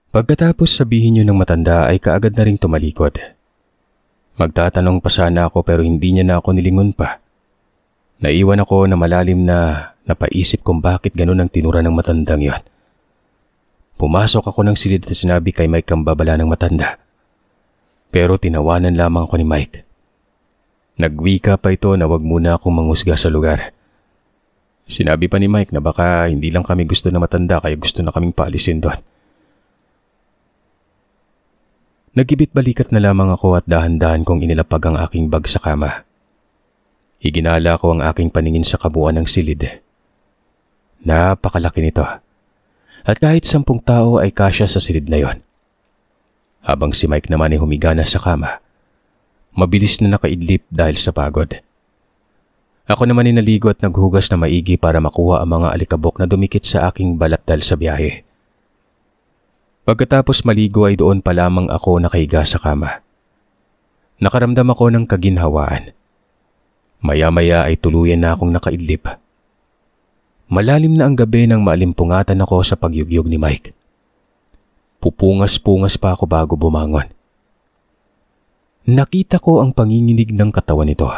Pagkatapos sabihin niyo ng matanda ay kaagad na ring tumalikod. Magtatanong pa sana ako pero hindi niya na ako nilingon pa. Naiwan ako na malalim na napaisip kung bakit ganun ang tinura ng matandang yon. Pumasok ako ng silid at sinabi kay Mike ang babala ng matanda. Pero tinawanan lamang ako ni Mike. Nagwika pa ito na wag muna akong mangusga sa lugar. Sinabi pa ni Mike na baka hindi lang kami gusto na matanda kaya gusto na kaming paalisin doon. Nagibit balikat na lamang ako at dahan-dahan kong inilapag ang aking bag sa kama. Iginala ko ang aking paningin sa kabuuan ng silid. Napakalaki nito. At kahit 10 tao ay kasya sa silid na yon. Habang si Mike naman ay humiga na sa kama, mabilis na nakaidlip dahil sa pagod. Ako naman ay naligo at naghugas na maigi para makuha ang mga alikabok na dumikit sa aking balat dahil sa biyahe. Pagkatapos maligo ay doon pa lamang ako nakahiga sa kama. Nakaramdam ako ng kaginhawaan. Maya-maya ay tuluyan na akong nakaidlip. Malalim na ang gabi nang maalimpungatan ako sa pagyugyog ni Mike. Pupungas-pungas pa ako bago bumangon. Nakita ko ang panginginig ng katawan nito.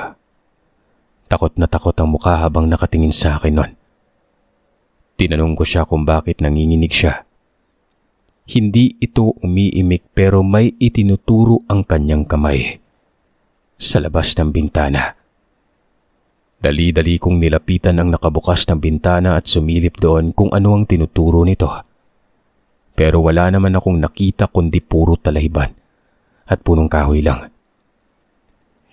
Takot na takot ang mukha habang nakatingin sa akin nun. Tinanong ko siya kung bakit nanginginig siya. Hindi ito umiimik pero may itinuturo ang kanyang kamay sa labas ng bintana. Dali-dali kong nilapitan ang nakabukas ng bintana at sumilip doon kung ano ang tinuturo nito. Pero wala naman akong nakita kundi puro talahiban at punong kahoy lang.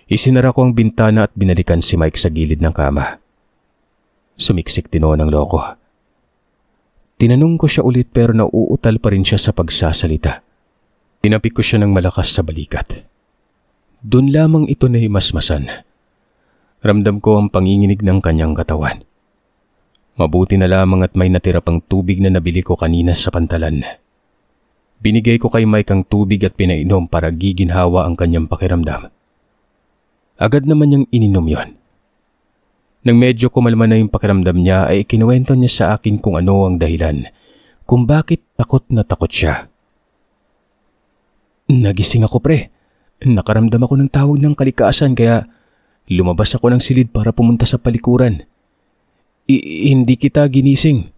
Isinara ko ang bintana at binalikan si Mike sa gilid ng kama. Sumiksik din ng loko. Tinanong ko siya ulit pero nauutal pa rin siya sa pagsasalita. Tinapik ko siya ng malakas sa balikat. Doon lamang ito na himasmasan. Ramdam ko ang panginginig ng kanyang katawan. Mabuti na lamang at may natira pang tubig na nabili ko kanina sa pantalan. Binigay ko kay Mike ang tubig at pinainom para giginhawa ang kanyang pakiramdam. Agad naman niyang ininom yon. Nang medyo kumalma na yung pakiramdam niya ay ikinuwento niya sa akin kung ano ang dahilan, kung bakit takot na takot siya. Nagising ako pre. Nakaramdam ako ng tawag ng kalikasan kaya lumabas ako ng silid para pumunta sa palikuran. Hindi kita ginising.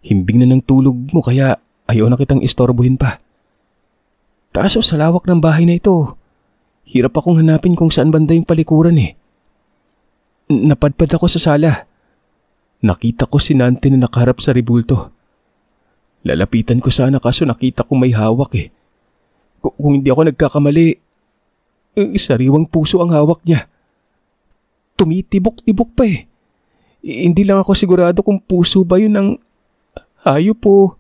Himbing na ng tulog mo kaya ayaw na kitang istorbohin pa. Kaso sa lawak ng bahay na ito, hirap akong hanapin kung saan banda yung palikuran eh. Napadpad ako sa sala. Nakita ko si Nante na nakaharap sa rebulto. Lalapitan ko sana kaso nakita ko may hawak eh. Kung hindi ako nagkakamali, sariwang puso ang hawak niya. Tumitibok-tibok pa eh. Hindi lang ako sigurado kung puso ba yun ng hayop o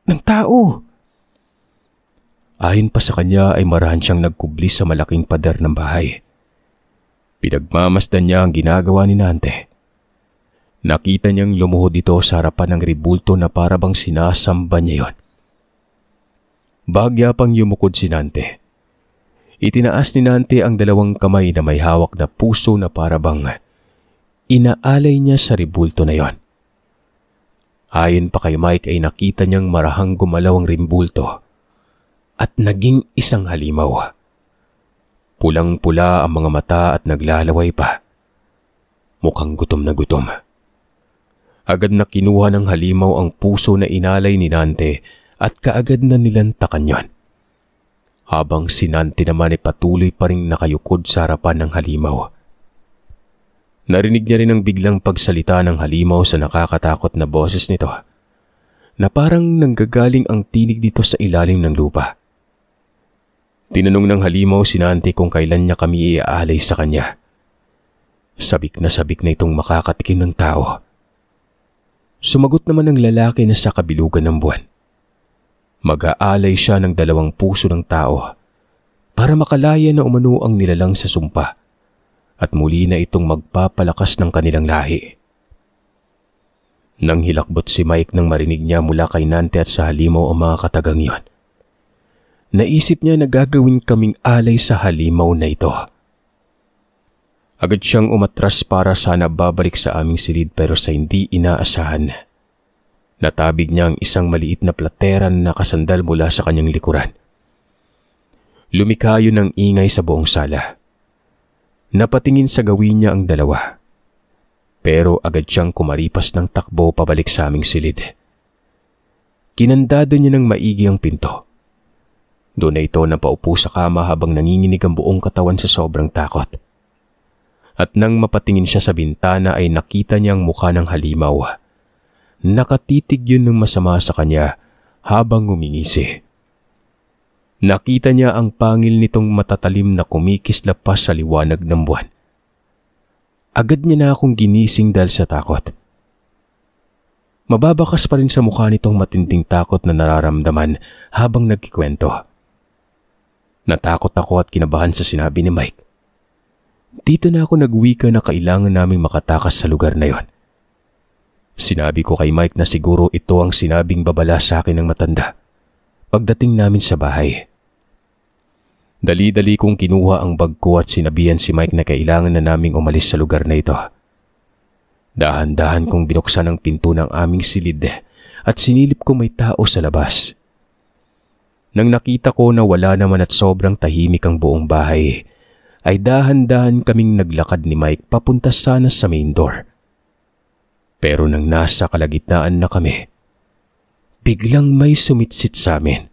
ng tao. Ayon pa sa kanya ay marahan siyang nagkublis sa malaking pader ng bahay. Pinagmamasdan niya ang ginagawa ni Nante. Nakita niyang lumuhod ito sa harapan ng rebulto na parabang sinasamba niya yon. Bagya pang yumukod si Nante. Itinaas ni Nante ang 2 kamay na may hawak na puso na parabang inaalay niya sa rebulto na yon. Ayon pa kay Mike ay nakita niyang marahang gumalaw ang rebulto at naging isang halimaw. Pulang-pula ang mga mata at naglalaway pa. Mukhang gutom na gutom. Agad na kinuha ng halimaw ang puso na inalay ni Nante at kaagad na nilantakan yon. Habang si Nante naman ay patuloy pa rin nakayukod sa harapan ng halimaw. Narinig niya rin ang biglang pagsalita ng halimaw sa nakakatakot na boses nito na parang nanggagaling ang tinig dito sa ilalim ng lupa. Tinanong ng halimaw si Nante kung kailan niya kami iaalay sa kanya. Sabik na itong makakatikim ng tao. Sumagot naman ang lalaki na sa kabilugan ng buwan. Mag-aalay siya ng 2 puso ng tao para makalaya na umano ang nilalang sa sumpa at muli na itong magpapalakas ng kanilang lahi. Nang hilakbot si Mike nang marinig niya mula kay Nante at sa halimaw ang mga katagang yon. Naisip niya na gagawin kaming alay sa halimaw na ito. Agad siyang umatras para sana babalik sa aming silid pero sa hindi inaasahan. Natabig niya ang isang maliit na platera na nakasandal mula sa kanyang likuran. Lumikha yun ng ingay sa buong sala. Napatingin sa gawin niya ang dalawa. Pero agad siyang kumaripas ng takbo pabalik sa aming silid. Kinandado niya ng maigi ang pinto. Doon na ito napaupo sa kama habang nanginginig ang buong katawan sa sobrang takot. At nang mapatingin siya sa bintana ay nakita niya ang mukha ng halimaw. Nakatitig yun ng masama sa kanya habang ngumingisi. Nakita niya ang pangil nitong matatalim na kumikislapas sa liwanag ng buwan. Agad niya na akong ginising dahil sa takot. Mababakas pa rin sa mukha nitong matinding takot na nararamdaman habang nagkikwento. Natakot ako at kinabahan sa sinabi ni Mike. Dito na ako nagwika na kailangan naming makatakas sa lugar na yon. Sinabi ko kay Mike na siguro ito ang sinabing babala sa akin ng matanda pagdating namin sa bahay. Dali-dali kong kinuha ang bag ko at sinabihan si Mike na kailangan na naming umalis sa lugar na ito. Dahan-dahan kong binuksan ang pinto ng aming silid at sinilip ko may tao sa labas. Nang nakita ko na wala naman at sobrang tahimik ang buong bahay, ay dahan-dahan kaming naglakad ni Mike papunta sana sa main door. Pero nang nasa kalagitnaan na kami, biglang may sumitsit sa amin.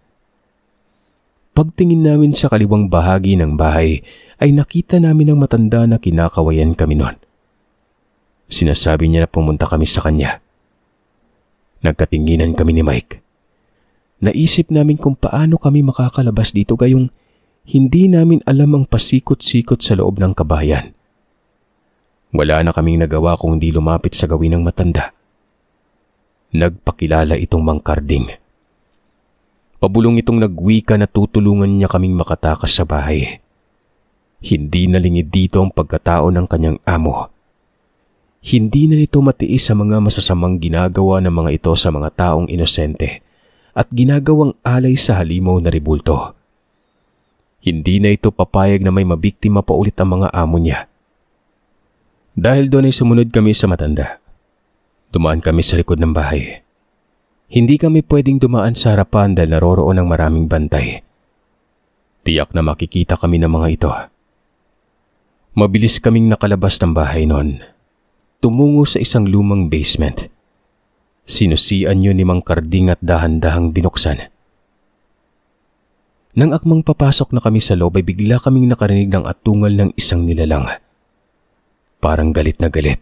Pagtingin namin sa kaliwang bahagi ng bahay ay nakita namin ang matanda na kinakawayan kami noon. Sinasabi niya na pumunta kami sa kanya. Nagkatinginan kami ni Mike. Naisip namin kung paano kami makakalabas dito gayong hindi namin alam ang pasikot-sikot sa loob ng kabahayan. Wala na kaming nagawa kung di lumapit sa gawin ng matanda. Nagpakilala itong Mang Karding. Pabulong itong nagwika na tutulungan niya kaming makatakas sa bahay. Hindi nalingid dito ang pagkatao ng kanyang amo. Hindi na nito matiis sa mga masasamang ginagawa ng mga ito sa mga taong inosente at ginagawang alay sa halimaw na ribulto. Hindi na ito papayag na may mabiktima pa ulit ang mga amo niya. Dahil doon ay sumunod kami sa matanda. Dumaan kami sa likod ng bahay. Hindi kami pwedeng dumaan sa harapan dahil naroroon ang maraming bantay. Tiyak na makikita kami ng mga ito. Mabilis kaming nakalabas ng bahay noon. Tumungo sa isang lumang basement. Sinusian yun ni Mang Karding at dahan-dahang binuksan. Nang akmang papasok na kami sa loob ay bigla kaming nakarinig ng atungal ng isang nilalang. Parang galit na galit.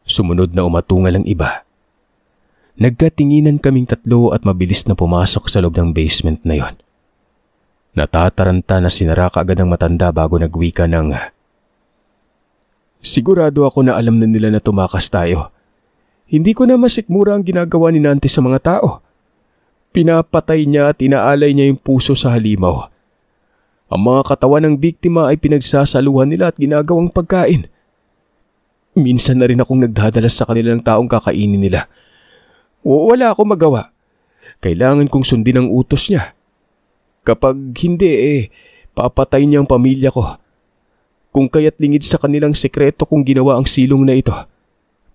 Sumunod na umatungal ang iba. Nagkatinginan kaming tatlo at mabilis na pumasok sa loob ng basement na yon. Natataranta na sinara kaagad ng matanda bago nagwika ng, "Sigurado ako na alam na nila na tumakas tayo. Hindi ko na masikmura ang ginagawa ni Nante sa mga tao. Pinapatay niya at inaalay niya yung puso sa halimaw. Ang mga katawan ng biktima ay pinagsasaluhan nila at ginagawang pagkain. Minsan na rin akong nagdadalas sa kanila ng taong kakainin nila. Wala akong magawa. Kailangan kong sundin ang utos niya. Kapag hindi papatay niya ang pamilya ko. Kung kaya't lingid sa kanilang sekreto kung ginawa ang silong na ito.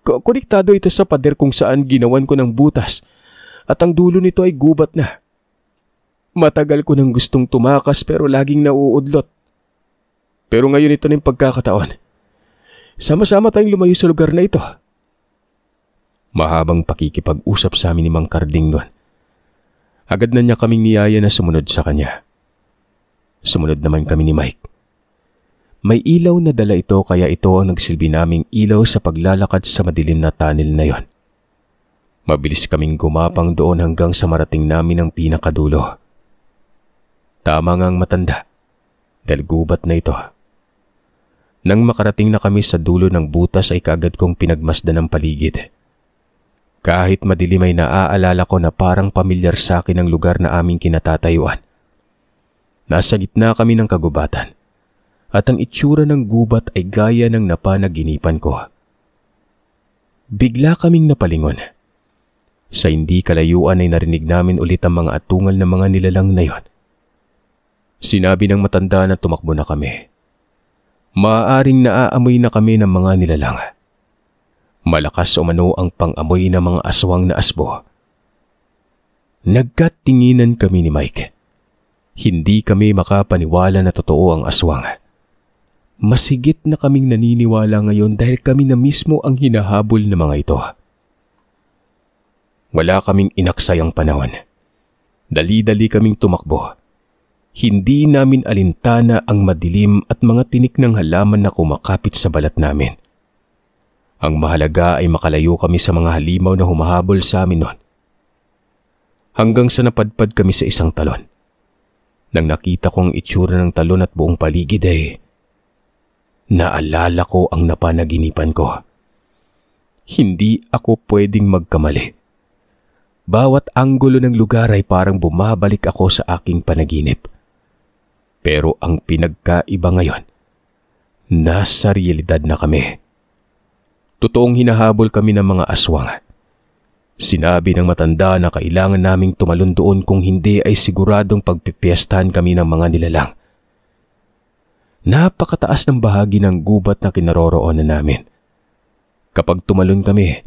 Konektado ito sa pader kung saan ginawan ko ng butas at ang dulo nito ay gubat na. Matagal ko nang gustong tumakas pero laging nauudlot. Pero ngayon ito na yung pagkakataon. Sama-sama tayong lumayo sa lugar na ito." Mahabang pakikipag-usap sa amin ni Mang Karding noon. Agad na niya kaming niyaya na sumunod sa kanya. Sumunod naman kami ni Mike. May ilaw na dala ito kaya ito ang nagsilbi naming ilaw sa paglalakad sa madilim na tunnel na yon. Mabilis kaming gumapang doon hanggang sa marating namin ang pinakadulo. Tama nga ang matanda, dahil gubat na ito. Nang makarating na kami sa dulo ng butas ay kaagad kong pinagmasdan ang paligid. Kahit madilim ay naaalala ko na parang pamilyar sa akin ang lugar na aming kinatatayuan. Nasa gitna kami ng kagubatan at ang itsura ng gubat ay gaya ng napanaginipan ko. Bigla kaming napalingon. Sa hindi kalayuan ay narinig namin ulit ang mga atungal ng mga nilalang na yon. Sinabi ng matanda na tumakbo na kami. Maaaring naaamoy na kami ng mga nilalang. Malakas umano ang pang-amoy ng mga aswang na asbo. Nagkatinginan kami ni Mike. Hindi kami makapaniwala na totoo ang aswang. Masigit na kaming naniniwala ngayon dahil kami na mismo ang hinahabol ng mga ito. Wala kaming inaksayang panahon. Dali-dali kaming tumakbo. Hindi namin alintana ang madilim at mga tinik ng halaman na kumakapit sa balat namin. Ang mahalaga ay makalayo kami sa mga halimaw na humahabol sa amin noon. Hanggang sa napadpad kami sa isang talon. Nang nakita ko ang itsura ng talon at buong paligid ay naalala ko ang napanaginipan ko. Hindi ako pwedeng magkamali. Bawat anggulo ng lugar ay parang bumabalik ako sa aking panaginip. Pero ang pinagkaiba ngayon, nasa realidad na kami. Totoong hinahabol kami ng mga aswang. Sinabi ng matanda na kailangan naming tumalon doon kung hindi ay siguradong pagpipiestahan kami ng mga nilalang. Napakataas ng bahagi ng gubat na kinaroroonan namin. Kapag tumalon kami,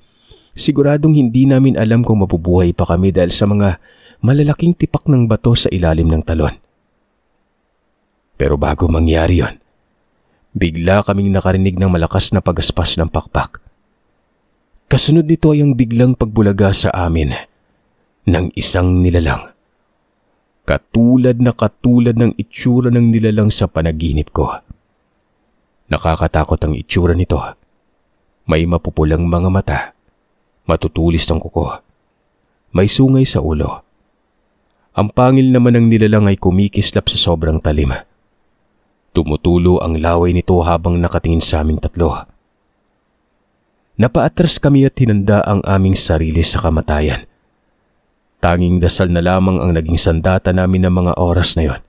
siguradong hindi namin alam kung mabubuhay pa kami dahil sa mga malalaking tipak ng bato sa ilalim ng talon. Pero bago mangyari yon, bigla kaming nakarinig ng malakas na pagaspas ng pakpak. Kasunod nito ay ang biglang pagbulaga sa amin ng isang nilalang. Katulad ng itsura ng nilalang sa panaginip ko. Nakakatakot ang itsura nito. May mapupulang mga mata, matutulis ang kuko, may sungay sa ulo. Ang pangil naman ng nilalang ay kumikislap sa sobrang talim. Tumutulo ang laway nito habang nakatingin sa aming tatlo. Napaatras kami at hinanda ang aming sarili sa kamatayan. Tanging dasal na lamang ang naging sandata namin ng mga oras na yon.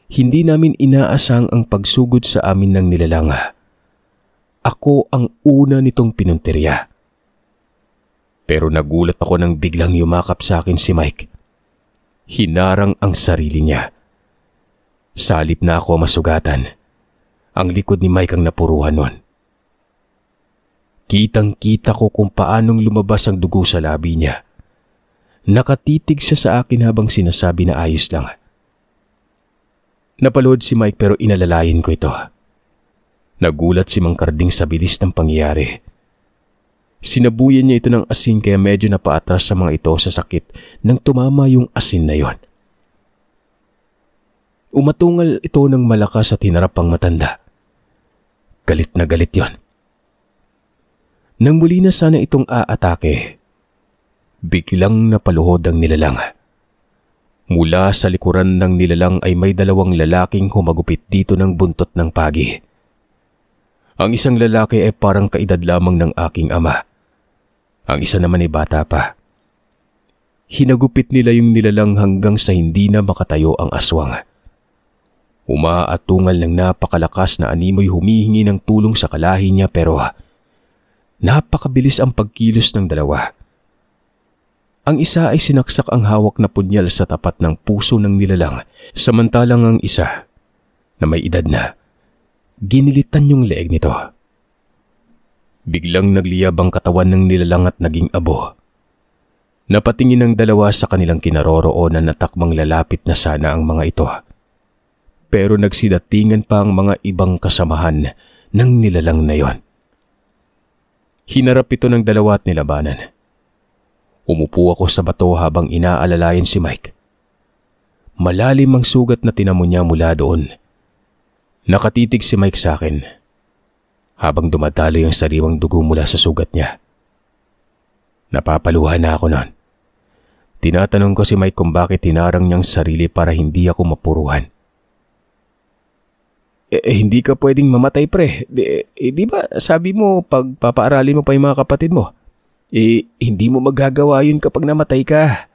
Hindi namin inaasang ang pagsugod sa amin ng nilalang. Ako ang una nitong pinuntirya. Pero nagulat ako nang biglang yumakap sa akin si Mike. Hinarang ang sarili niya. Salip na ako masugatan. Ang likod ni Mike ang napuruhan nun. Kitang-kita ko kung paanong lumabas ang dugo sa labi niya. Nakatitig siya sa akin habang sinasabi na ayos lang. Napalood si Mike pero inalalayan ko ito. Nagulat si Mang Karding sa bilis ng pangyayari. Sinabuyan niya ito ng asin kaya medyo napaatras sa mga ito sa sakit nang tumama yung asin na yon. Umatungal ito ng malakas at hinarap ang matanda. Galit na galit yon. Nang muli na sana itong aatake, biglang napaluhod ang nilalang. Mula sa likuran ng nilalang ay may dalawang lalaking humagupit dito ng buntot ng pagi. Ang isang lalaki ay parang kaedad lamang ng aking ama. Ang isa naman ay bata pa. Hinagupit nila yung nilalang hanggang sa hindi na makatayo ang aswang. Umaatungal ng napakalakas na animoy humihingi ng tulong sa kalahi niya pero napakabilis ang pagkilos ng dalawa. Ang isa ay sinaksak ang hawak na punyal sa tapat ng puso ng nilalang, samantalang ang isa, na may edad na, ginilitan yung leeg nito. Biglang nagliyab ang katawan ng nilalang at naging abo. Napatingin ang dalawa sa kanilang kinaroroonan na takmang lalapit na sana ang mga ito. Pero nagsidatingan pa ang mga ibang kasamahan ng nilalang na yon. Hinarap ito ng dalawa at nilabanan. Umupo ako sa bato habang inaalalayan si Mike. Malalim ang sugat na tinamo niya mula doon. Nakatitig si Mike sa akin habang dumadaloy ang sariwang dugo mula sa sugat niya. Napapaluhan na ako noon. Tinatanong ko si Mike kung bakit hinarang niyang sarili para hindi ako mapuruhan. Hindi ka pwedeng mamatay pre. Di ba sabi mo pagpapaaralin mo pa yung mga kapatid mo? Hindi mo magagawa yun kapag namatay ka.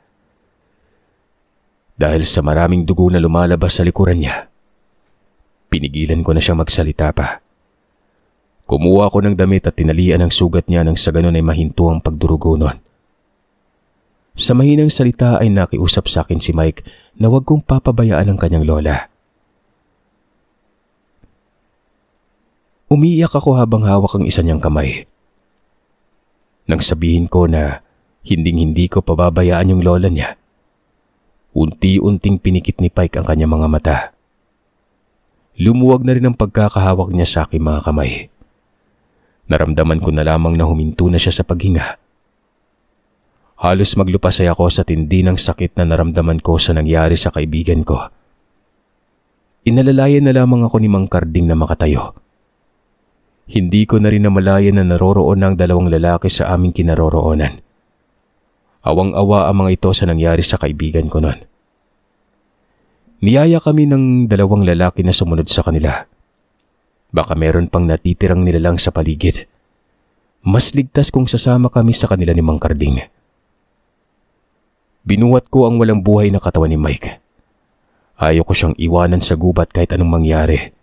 Dahil sa maraming dugo na lumalabas sa likuran niya, pinigilan ko na siya magsalita pa. Kumuha ko ng damit at tinalian ang sugat niya nang sa ganon ay mahinto ang pagdurugo nun. Sa mahinang salita ay nakiusap sa akin si Mike na huwag kong papabayaan ang kanyang lola. Umiiyak ako habang hawak ang isa niyang kamay. Nang sabihin ko na hinding-hindi ko pababayaan yung lola niya, unti-unting pinikit ni Pike ang kanyang mga mata. Lumuwag na rin ang pagkakahawak niya sa aking mga kamay. Naramdaman ko na lamang na huminto na siya sa paghinga. Halos maglupasay ako sa tindi ng sakit na naramdaman ko sa nangyari sa kaibigan ko. Inalalayan na lamang ako ni Mang Karding na makatayo. Hindi ko na rin namalayan na naroroon ang dalawang lalaki sa aming kinaroroonan. Awang-awa ang mga ito sa nangyari sa kaibigan ko noon. Niyaya kami ng dalawang lalaki na sumunod sa kanila. Baka meron pang natitirang nilalang sa paligid. Mas ligtas kung sasama kami sa kanila ni Mang Karding. Binuhat ko ang walang buhay na katawan ni Mike. Ayaw ko siyang iwanan sa gubat kahit anong mangyari.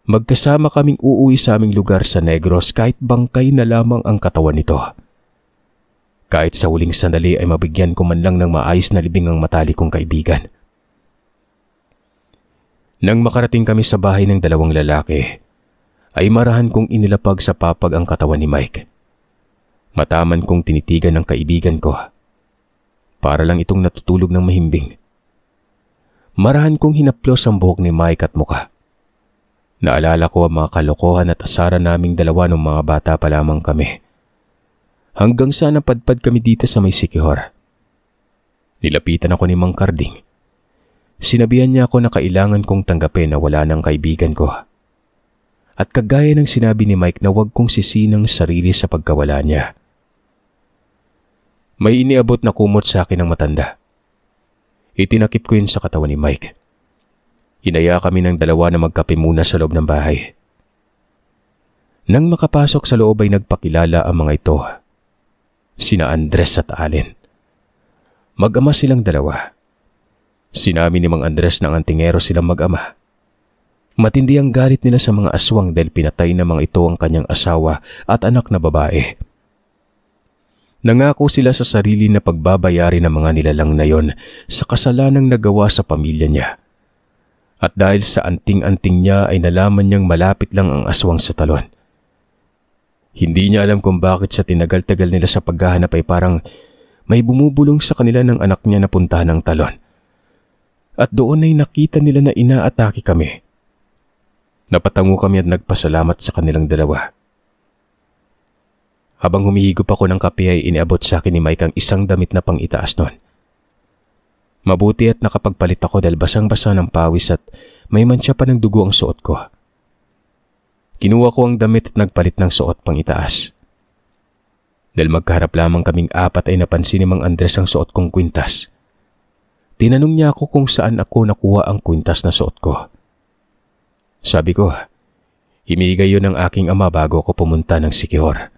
Magkasama kaming uuwi sa aming lugar sa Negros kahit bangkay na lamang ang katawan nito. Kahit sa huling sandali ay mabigyan ko man lang ng maayos na libing ang matalik kong kaibigan. Nang makarating kami sa bahay ng dalawang lalaki, ay marahan kong inilapag sa papag ang katawan ni Mike. Mataman kong tinitigan ng kaibigan ko. Para lang itong natutulog ng mahimbing. Marahan kong hinaplos ang buhok ni Mike at muka. Naalala ko ang mga kalokohan at asara naming dalawa nung mga bata pa lamang kami. Hanggang sa napadpad kami dito sa may Sikihor. Nilapitan ako ni Mang Karding. Sinabihan niya ako na kailangan kong tanggapin na wala ng kaibigan ko. At kagaya ng sinabi ni Mike na huwag kong sisinang sarili sa pagkawala niya. May iniabot na kumot sa akin ng matanda. Itinakip ko yun sa katawan ni Mike. Inaya kami ng dalawa na magkape muna sa loob ng bahay. Nang makapasok sa loob ay nagpakilala ang mga ito. Sina Andres at Allen. Mag-ama silang dalawa. Sinabi ni Mang Andres na antingero silang mag-ama. Matindi ang galit nila sa mga aswang dahil pinatay na mga ito ang kanyang asawa at anak na babae. Nangako sila sa sarili na pagbabayarin ng mga nilalang na yon sa kasalanang nagawa sa pamilya niya. At dahil sa anting-anting niya ay nalaman niyang malapit lang ang aswang sa talon. Hindi niya alam kung bakit sa tinagal-tagal nila sa paghahanap ay parang may bumubulong sa kanila ng anak niya na puntahan ng talon. At doon ay nakita nila na inaatake kami. Napatango kami at nagpasalamat sa kanilang dalawa. Habang humihigop ako ng kape ay iniabot sa akin ni Mike ang isang damit na pang-itaas noon. Mabuti at nakapagpalit ako dahil basang-basa ng pawis at may mantsa pa ng dugo ang suot ko. Kinuha ko ang damit at nagpalit ng suot pang-itaas. Dahil magkaharap lamang kaming apat ay napansin ni Mang Andres ang suot kong kwintas. Tinanong niya ako kung saan ako nakuha ang kwintas na suot ko. Sabi ko, himigay yun ng aking ama bago ako pumunta ng Sikihor.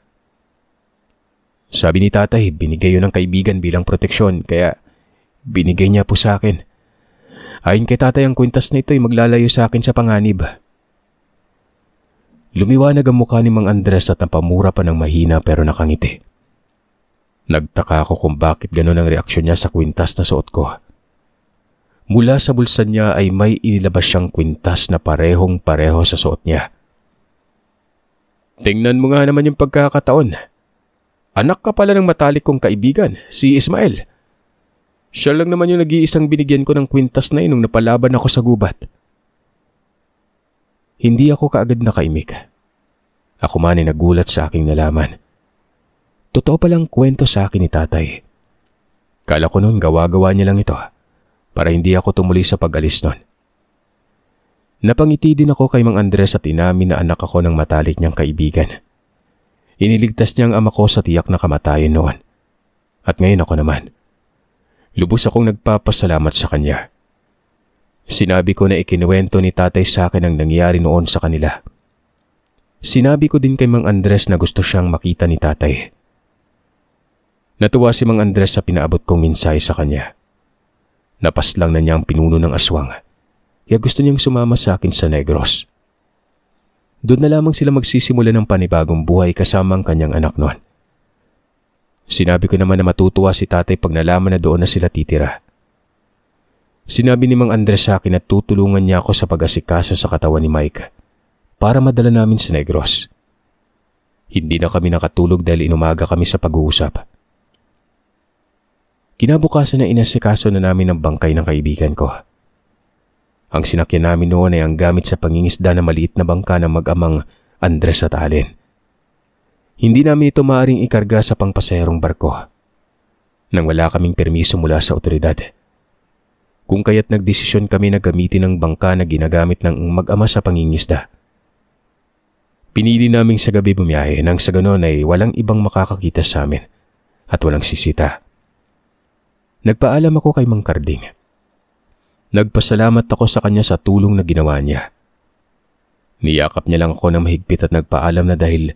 Sabi ni tatay, binigay yun ng kaibigan bilang proteksyon kaya binigay niya po sa akin. Ayon kay tatay ang kwintas na ito ay maglalayo sa akin sa panganib. Lumiwanag ang mukha ni Mang Andres at napamura pa ng mahina pero nakangiti. Nagtaka ako kung bakit gano'n ang reaksyon niya sa kwintas na suot ko. Mula sa bulsa niya ay may inilabas siyang kwintas na parehong-pareho sa suot niya. Tingnan mo nga naman yung pagkakataon. Anak ka pala ng matalik kong kaibigan, si Ismael. Siya lang naman yung nag-iisang binigyan ko ng kwintas na yun nung napalaban ako sa gubat. Hindi ako kaagad nakaimik. Ako man ay nagulat sa aking nalaman. Totoo palang kwento sa akin ni tatay. Kala ko noon gawa-gawa niya lang ito para hindi ako tumuloy sa pag-alis noon. Napangiti din ako kay Mang Andres at inamin na anak ako ng matalik niyang kaibigan. Iniligtas niya ang ama ko sa tiyak na kamatayan noon. At ngayon ako naman. Lubos akong nagpapasalamat sa kanya. Sinabi ko na ikinuwento ni tatay sa akin ang nangyari noon sa kanila. Sinabi ko din kay Mang Andres na gusto siyang makita ni tatay. Natuwa si Mang Andres sa pinaabot kong mensahe sa kanya. Napaslang na niya ang pinuno ng aswang. Kaya gusto niyang sumama sa akin sa Negros. Doon na lamang sila magsisimula ng panibagong buhay kasama ang kanyang anak noon. Sinabi ko naman na matutuwa si tatay pag nalaman na doon na sila titira. Sinabi ni Mang Andres sa akin na tutulungan niya ako sa pag-asikaso sa katawan ni Mike para madala namin sa Negros. Hindi na kami nakatulog dahil inumaga kami sa pag-uusap. Kinabukasan na inasikaso na namin ang bangkay ng kaibigan ko. Ang sinakyan namin noon ay ang gamit sa pangingisda na maliit na bangka ng mag-amang Andres at Allen. Hindi namin ito maaaring ikarga sa pangpasaherong barko nang wala kaming permiso mula sa otoridad. Kung kaya't nagdesisyon kami na gamitin ang bangka na ginagamit ng mag-ama sa pangingisda. Pinili naming sa gabi bumiyahe nang sa ganon ay walang ibang makakakita sa amin at walang sisita. Nagpaalam ako kay Mang Karding. Nagpasalamat ako sa kanya sa tulong na ginawa niya. Niyakap niya lang ako ng mahigpit at nagpaalam na dahil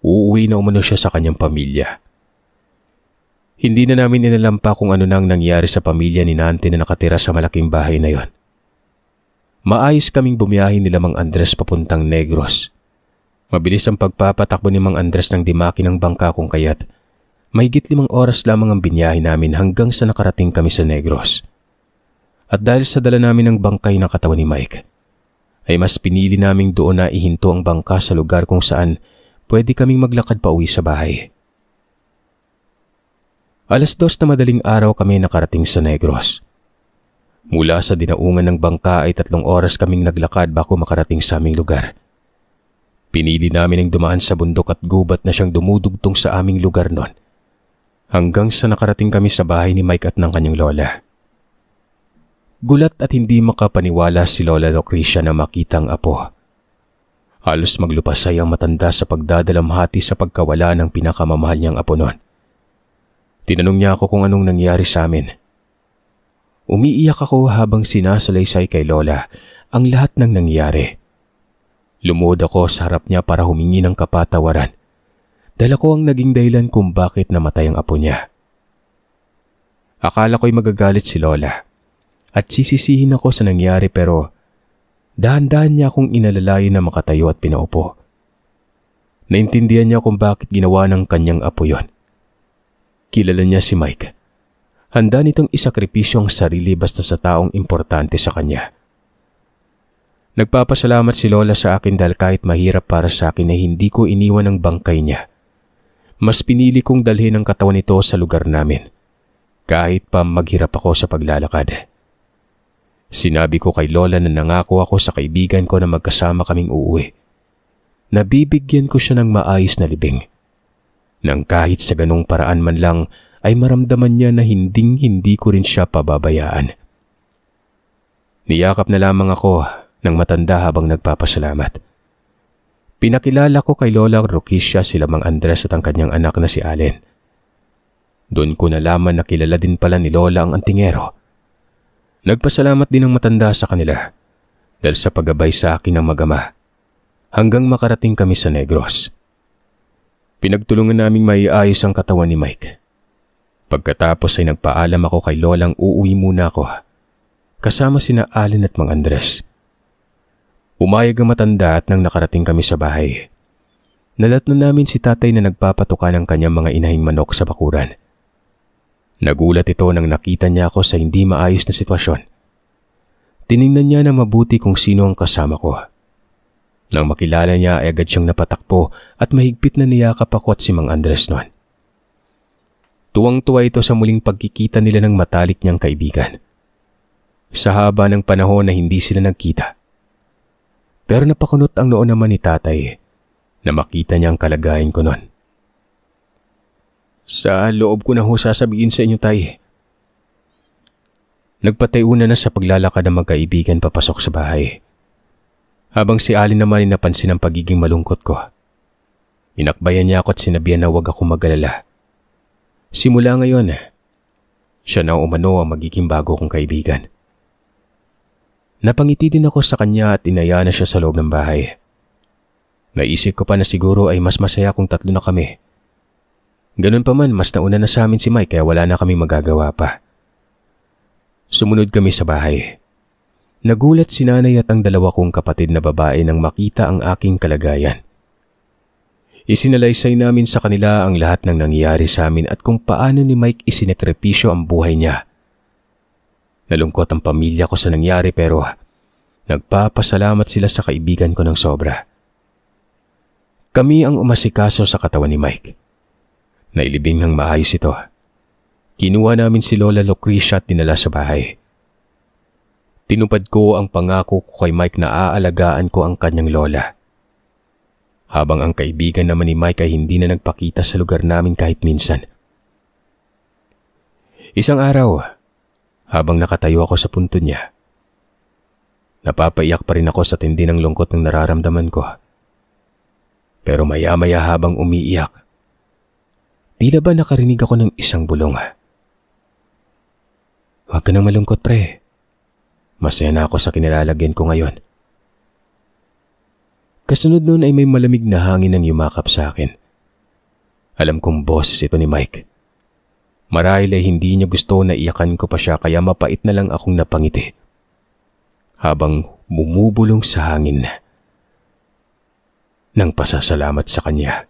uuwi na umano siya sa kanyang pamilya. Hindi na namin inalampa kung ano nang nangyari sa pamilya ni Nante na nakatira sa malaking bahay na yon. Maayos kaming bumiyahe nila Mang Andres papuntang Negros. Mabilis ang pagpapatakbo ni Mang Andres ng dimaki ng bangka kung kaya't mahigit 5 oras lamang ang binyahe namin hanggang sa nakarating kami sa Negros. At dahil sa dala namin ng bangkay na katawan ni Mike, ay mas pinili naming doon na ihinto ang bangka sa lugar kung saan pwede kaming maglakad pa uwi sa bahay. 2:00 na madaling araw kami nakarating sa Negros. Mula sa dinaungan ng bangka ay 3 oras kaming naglakad bago makarating sa aming lugar. Pinili namin ang dumaan sa bundok at gubat na siyang dumudugtong sa aming lugar noon hanggang sa nakarating kami sa bahay ni Mike at ng kanyang lola. Gulat at hindi makapaniwala si Lola Lucrecia na makita ang apo. Halos maglupasay ang matanda sa pagdadalamhati sa pagkawala ng pinakamamahal niyang apo noon. Tinanong niya ako kung anong nangyari sa amin. Umiiyak ako habang sinasalaysay kay Lola ang lahat ng nangyari. Lumuhod ako sa harap niya para humingi ng kapatawaran dahil ako ang naging dahilan kung bakit namatay ang apo niya. Akala ko'y magagalit si Lola at sisisihin ako sa nangyari pero dahan-dahan niya akong inalalayan na makatayo at pinaupo. Naintindihan niya kung bakit ginawa ng kanyang apo yon. Kilala niya si Mike. Handa nitong isakripisyo ang sarili basta sa taong importante sa kanya. Nagpapasalamat si Lola sa akin dahil kahit mahirap para sa akin ay hindi ko iniwan ang bangkay niya. Mas pinili kong dalhin ang katawan nito sa lugar namin, kahit pa maghirap ako sa paglalakad. Sinabi ko kay Lola na nangako ako sa kaibigan ko na magkasama kaming uuwi. Nabibigyan ko siya ng maayos na libing. Nang kahit sa ganong paraan man lang ay maramdaman niya na hinding-hindi ko rin siya pababayaan. Niyakap na lamang ako ng matanda habang nagpapasalamat. Pinakilala ko kay Lola Lucrecia sila Mang Andres at ang kanyang anak na si Allen. Doon ko nalaman na kilala din pala ni Lola ang antingero. Nagpasalamat din ang matanda sa kanila dahil sa paggabay sa akin ng mag-ama hanggang makarating kami sa Negros. Pinagtulungan naming maiayos ang katawan ni Mike. Pagkatapos ay nagpaalam ako kay Lolang uuwi muna ako kasama sina Allen at Mang Andres. Umayag ang matanda at nang nakarating kami sa bahay, nalat na namin si tatay na nagpapatuka ng kanyang mga inahing manok sa bakuran. Nagulat ito nang nakita niya ako sa hindi maayos na sitwasyon. Tiningnan niya na mabuti kung sino ang kasama ko. Nang makilala niya ay agad siyang napatakbo at mahigpit na niyakap ako at si Mang Andres noon. Tuwang-tuwa ito sa muling pagkikita nila ng matalik niyang kaibigan. Sa haba ng panahon na hindi sila nagkita. Pero napakunot ang noo naman ni tatay na makita niya ang kalagayan ko noon. Sa loob ko na ho sasabihin sa inyo, tay. Nagpatayuna na sa paglalakad ng magkaibigan papasok sa bahay. Habang si Allen naman ay napansin ang pagiging malungkot ko. Inakbayan niya ako at sinabihan na huwag akong mag-alala. Simula ngayon, siya na umano ang magiging bago kong kaibigan. Napangiti din ako sa kanya at inaya na siya sa loob ng bahay. Naisip ko pa na siguro ay mas masaya kung 3 na kami. Ganun pa man, mas nauna na sa amin si Mike kaya wala na kami magagawa pa. Sumunod kami sa bahay. Nagulat si nanay at ang 2 kong kapatid na babae nang makita ang aking kalagayan. Isinalaysay namin sa kanila ang lahat ng nangyari sa amin at kung paano ni Mike isinekrepisyo ang buhay niya. Nalungkot ang pamilya ko sa nangyari pero nagpapasalamat sila sa kaibigan ko ng sobra. Kami ang umasikaso sa katawan ni Mike. Nailibing ng maayos ito. Kinuha namin si Lola Lucrecia at dinala sa bahay. Tinupad ko ang pangako ko kay Mike na aalagaan ko ang kanyang lola. Habang ang kaibigan naman ni Mike ay hindi na nagpakita sa lugar namin kahit minsan. Isang araw, habang nakatayo ako sa punto niya, napapaiyak pa rin ako sa tindi ng lungkot ng nararamdaman ko. Pero maya-maya habang umiiyak, tila ba nakarinig ako ng isang bulong. Huwag ka nang malungkot, pre. Masaya na ako sa kinilalagyan ko ngayon. Kasunod nun ay may malamig na hangin ang yumakap sa akin. Alam kong boses ito ni Mike. Marahil ay hindi niya gusto na iyakan ko pa siya kaya mapait na lang akong napangiti. Habang bumubulong sa hangin ng pasasalamat sa kanya.